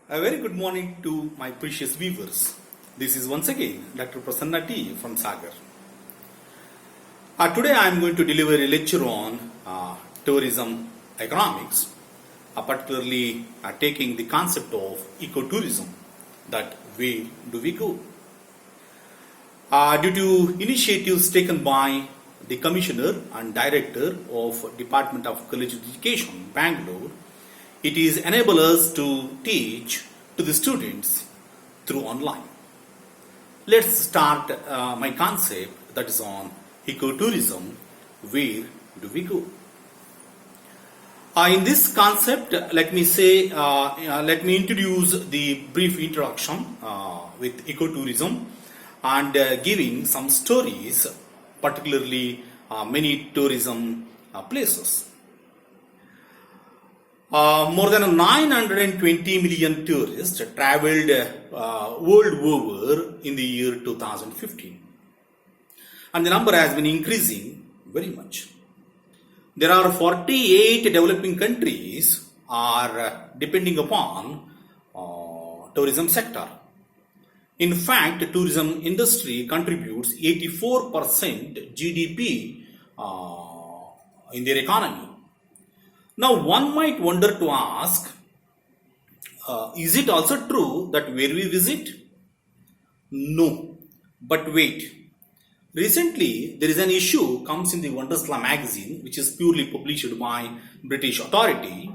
A very good morning to my precious viewers. This is once again DR.PRASANNA.T from Sagar. Today I am going to deliver a lecture on tourism economics, particularly taking the concept of ecotourism, that where do we go? Due to initiatives taken by the Commissioner and Director of Department of Collegiate Education, Bangalore, it is enable us to teach to the students through online. Let's start my concept, that is on ecotourism. Where do we go? In this concept, let me introduce the brief introduction with ecotourism and giving some stories, particularly many tourism places. More than 920 million tourists traveled world over in the year 2015, and the number has been increasing very much. There are 48 developing countries are depending upon tourism sector. In fact, tourism industry contributes 84% GDP in their economy. Now, one might wonder to ask, is it also true that where we visit? No. But wait. Recently, there is an issue comes in the Wondersla magazine, which is purely published by British authority,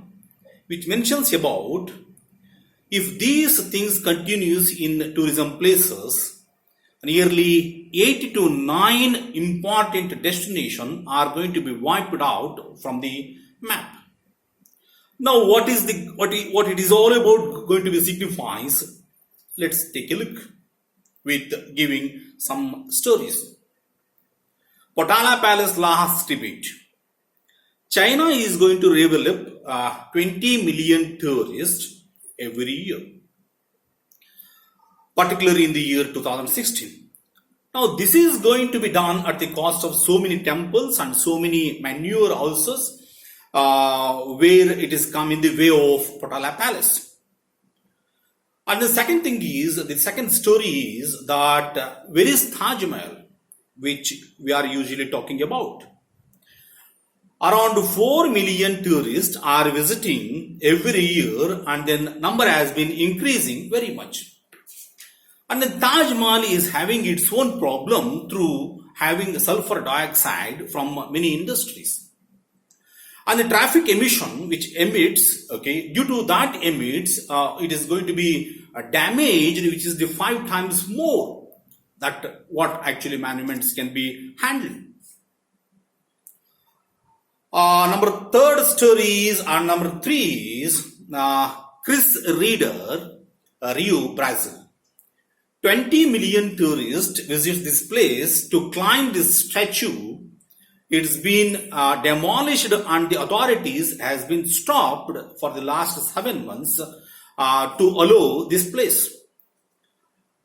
which mentions about if these things continues in tourism places, nearly 8 to 9 important destinations are going to be wiped out from the map. Now, what it is all about going to be signifies? Let's take a look with giving some stories. Potala Palace last debate. China is going to develop 20 million tourists every year, particularly in the year 2016. Now, this is going to be done at the cost of so many temples and so many manure houses, where it is come in the way of Potala Palace. And the second story is that where is Taj Mahal, which we are usually talking about. Around 4 million tourists are visiting every year, and then number has been increasing very much. And the Taj Mahal is having its own problem through having sulfur dioxide from many industries. And the traffic emission which emits, due to that emits, it is going to be damaged, which is the 5 times more that what actually monuments can be handled. Number 3 is Chris Reader, Rio, Brazil. 20 million tourists visit this place to climb this statue. It's been demolished and the authorities has been stopped for the last 7 months to allow this place.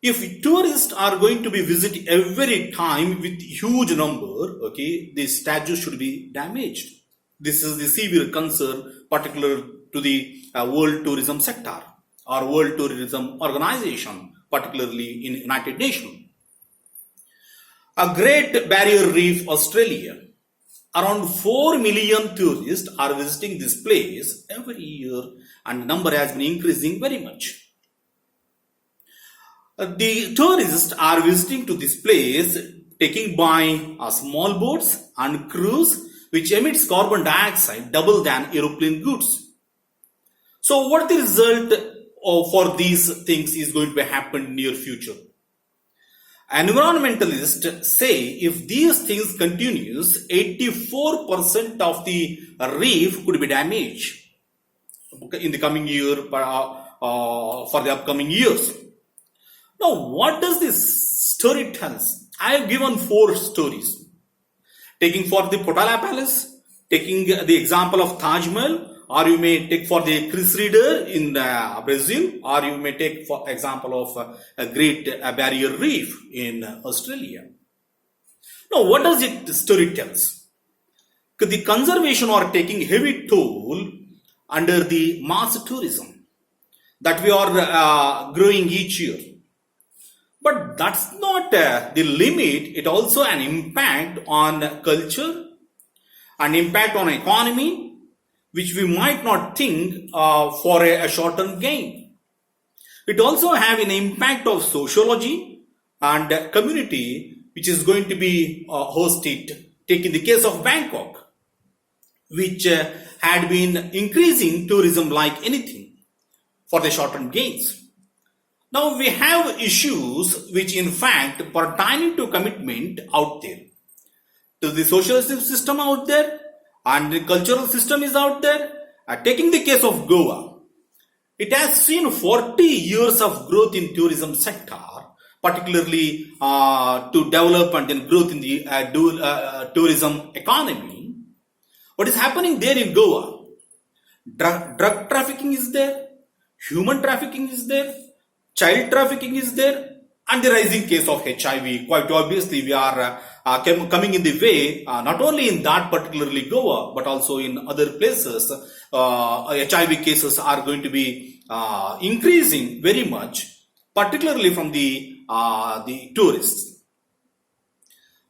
If tourists are going to be visiting every time with huge number, the statue should be damaged. This is the severe concern, particular to the World Tourism Sector or World Tourism Organization, particularly in United Nations. A Great Barrier Reef, Australia. Around 4 million tourists are visiting this place every year, and the number has been increasing very much. The tourists are visiting to this place taking by small boats and cruise, which emits carbon dioxide double than aeroplane goods. So what the result for these things is going to happen in near future? Environmentalists say if these things continues, 84% of the reef could be damaged in the coming year for the upcoming years. Now, what does this story tell us? I have given 4 stories. Taking for the Potala Palace, taking the example of Taj Mahal, or you may take for the Chris Reader in Brazil, or you may take for example of a Great Barrier Reef in Australia. Now, what does it story tells? The conservation are taking heavy toll under the mass tourism. that we are growing each year. But that's not the limit. It also an impact on culture, an impact on economy, which we might not think for a short-term gain. It also have an impact of sociology and community, which is going to be hosted. Take in the case of Bangkok, which had been increasing tourism like anything for the short-term gains. Now we have issues which in fact pertaining to commitment out there. To the social system out there and the cultural system is out there. Taking the case of Goa, it has seen 40 years of growth in tourism sector, particularly to develop and then growth in the tourism economy. What is happening there in Goa? Drug trafficking is there, human trafficking is there, child trafficking is there, and the rising case of HIV. Quite obviously, we are coming in the way, not only in that particularly Goa, but also in other places. HIV cases are going to be increasing very much, particularly from the tourists.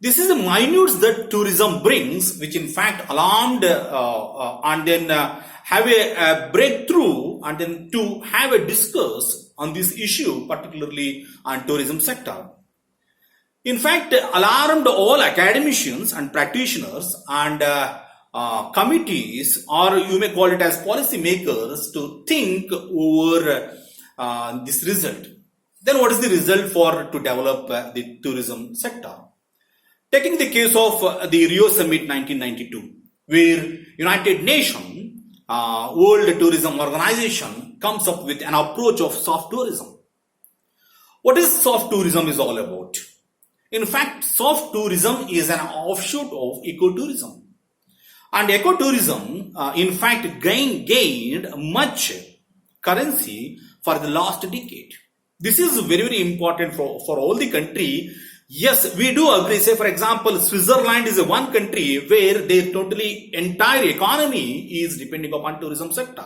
This is the minutes that tourism brings, which in fact alarmed and then have a breakthrough and then to have a discuss on this issue, particularly on tourism sector. In fact, alarmed all academicians and practitioners and committees, or you may call it as policy makers, to think over this result. Then what is the result for to develop the tourism sector? Taking the case of the Rio Summit 1992, where United Nations World Tourism Organization comes up with an approach of soft tourism. What is soft tourism is all about? In fact, soft tourism is an offshoot of ecotourism. And ecotourism, in fact, gained much currency for the last decade. This is very, very important for all the country. Yes, we do agree. Say, for example, Switzerland is one country where their totally entire economy is depending upon tourism sector.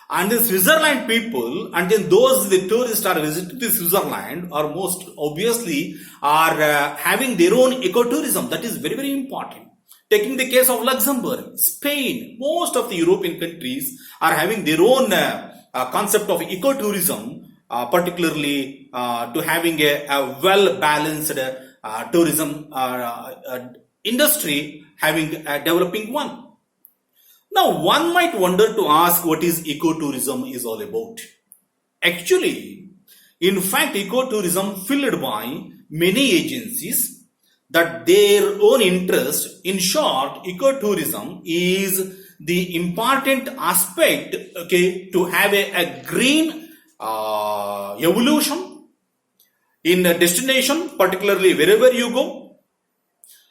And the Switzerland people, and then those the tourists are visiting the Switzerland, are most obviously are having their own ecotourism. That is very, very important. Taking the case of Luxembourg, Spain, most of the European countries are having their own concept of ecotourism, particularly to having a well-balanced tourism industry, having a developing one. Now, one might wonder to ask what is ecotourism is all about. Actually, in fact, ecotourism filled by many agencies that their own interest. In short, ecotourism is the important aspect, okay, to have a green evolution in a destination, particularly wherever you go.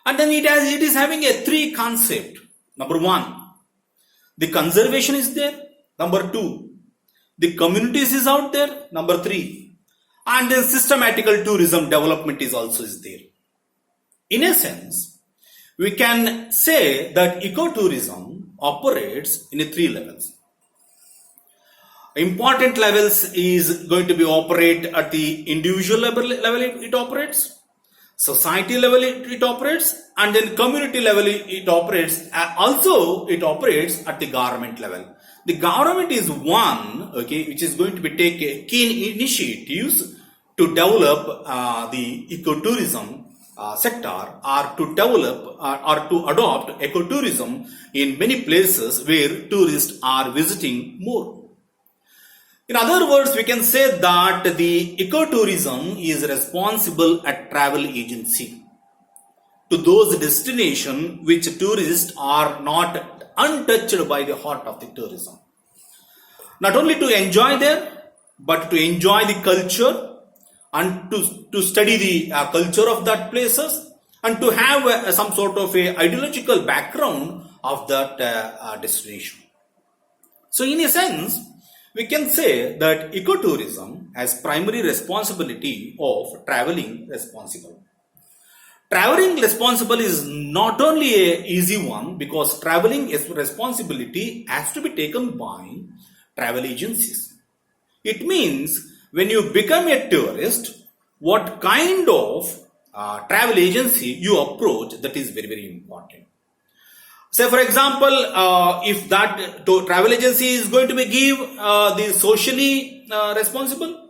And then it is having a three concept. Number one, the conservation is there. Number two, the communities is out there. Number three, and then systematical tourism development is also is there. In a sense, we can say that ecotourism operates in three levels. Important levels is going to be operate at the individual level it operates, society level it operates, and then community level it operates. Also, it operates at the government level. The government is one, okay, which is going to be take keen initiatives to develop the ecotourism sector, or to develop or to adopt ecotourism in many places where tourists are visiting more. In other words, we can say that the ecotourism is responsible at travel agency to those destinations which tourists are not untouched by the heart of the tourism. Not only to enjoy there, but to enjoy the culture and to study the culture of that places, and to have some sort of a ideological background of that destination. So in a sense, we can say that ecotourism has primary responsibility of traveling responsible. Traveling responsible is not only an easy one, because traveling responsibility has to be taken by travel agencies. It means when you become a tourist, what kind of travel agency you approach, that is very, very important. Say, for example, if that travel agency is going to be give the socially responsible,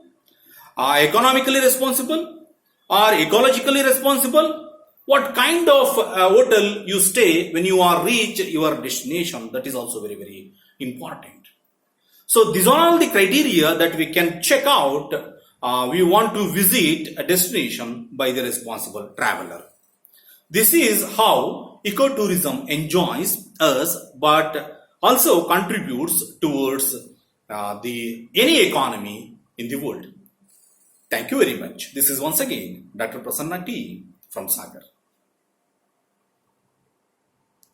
economically responsible, or ecologically responsible, what kind of hotel you stay when you are reach your destination, that is also very, very important. So these are all the criteria that we can check out. We want to visit a destination by the responsible traveler. This is how ecotourism enjoys us, but also contributes towards the any economy in the world. Thank you very much. This is once again Dr. Prasanna T from Sagar.